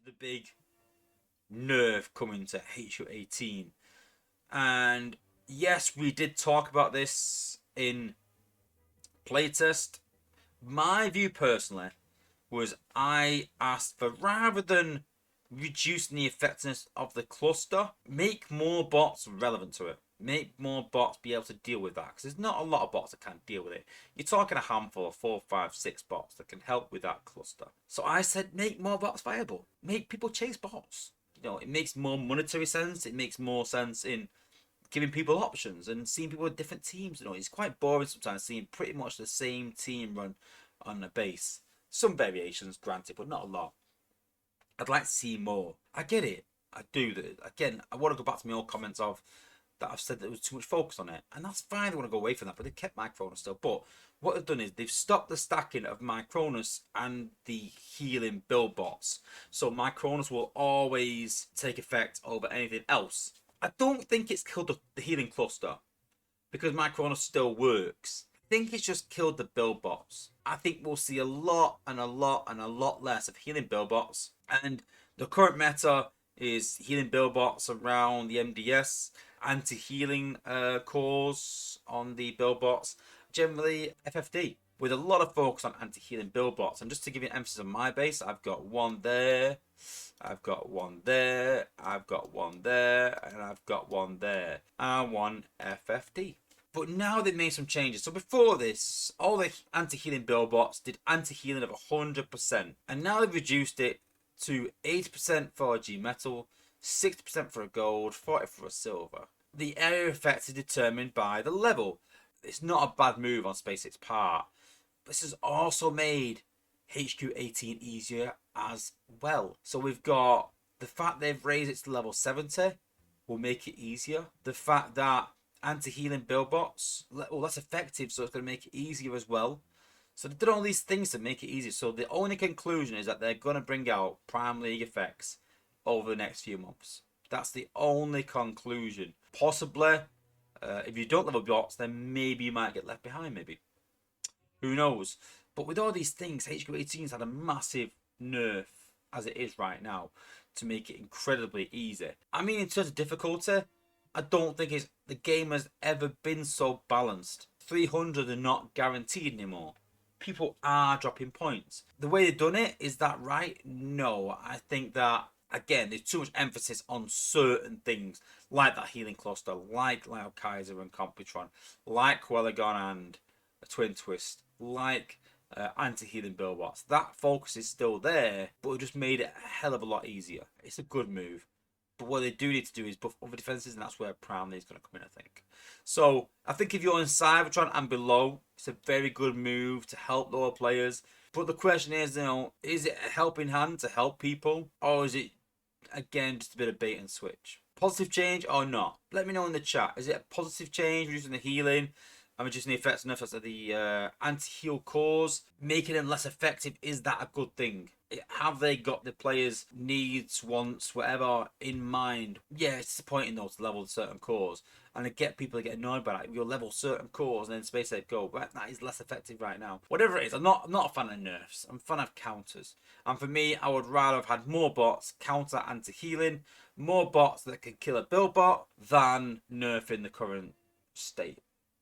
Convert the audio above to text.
the big Nerf coming to HQ18. And yes, we did talk about this in playtest. My view personally was I asked for, rather than reducing the effectiveness of the cluster, make more bots relevant to it. Make more bots be able to deal with that, because there's not a lot of bots that can deal with it. You're talking a handful of 4, 5, 6 bots that can help with that cluster. So I said, make more bots viable. Make people chase bots. You know, it makes more monetary sense. It makes more sense in giving people options and seeing people with different teams. You know, it's quite boring sometimes seeing pretty much the same team run on a base. Some variations, granted, but not a lot. I'd like to see more. I get it. I do. Again, I want to go back to my old comments of that I've said that there was too much focus on it, and that's fine. They want to go away from that, but they kept Micronus still. But what they've done is they've stopped the stacking of Micronus and the healing build bots, so Micronus will always take effect over anything else. I don't think it's killed the healing cluster, because Micronus still works. I think it's just killed the build bots. I think we'll see a lot and a lot and a lot less of healing build bots, and the current meta is healing build bots around the MDS, anti-healing cores on the build bots, generally FFD, with a lot of focus on anti-healing build bots. And just to give you an emphasis on my base, I've got one there, I've got one there, I've got one there, and I've got one there, and one FFD. But now they've made some changes. So before this, all the anti-healing build bots did anti-healing of 100%, and now they've reduced it to 80% for a G metal, 60% for a gold, 40% for a silver. The area effect is determined by the level. It's not a bad move on SpaceX's part. This has also made HQ18 easier as well. So we've got the fact they've raised it to level 70 will make it easier. The fact that anti-healing build bots, well, that's effective, so it's going to make it easier as well. So they've done all these things to make it easier. So the only conclusion is that they're going to bring out Prime League effects over the next few months. That's the only conclusion. Possibly, if you don't level bots, then maybe you might get left behind, maybe. Who knows? But with all these things, HQ18's had a massive nerf as it is right now to make it incredibly easy. I mean, in terms of difficulty, I don't think the game has ever been so balanced. 300 are not guaranteed anymore. People are dropping points. The way they've done it, is that right? No, I think that, again, there's too much emphasis on certain things, like that healing cluster, like Lyle Kaiser and Computron, like Quellagon and Twin Twist, like anti-healing build bots. That focus is still there, but it just made it a hell of a lot easier. It's a good move. But what they do need to do is buff other defenses, and that's where Prime League is going to come in, I think. So I think if you're in Cybertron and below, it's a very good move to help lower players. But the question is, you know, is it a helping hand to help people, or is it, again, just a bit of bait and switch? Positive change or not? Let me know in the chat. Is it a positive change, reducing the healing and reducing the effects and effects of the anti-heal cores, making them less effective? Is that a good thing? Have they got the players' needs, wants, whatever in mind? Yeah, it's disappointing though to level certain cores, and to get people to get annoyed by that. If you level certain cores and then SpaceX go, but that is less effective right now. Whatever it is, I'm not a fan of nerfs. I'm a fan of counters. And for me, I would rather have had more bots counter anti-healing, more bots that can kill a build bot, than nerfing the current state.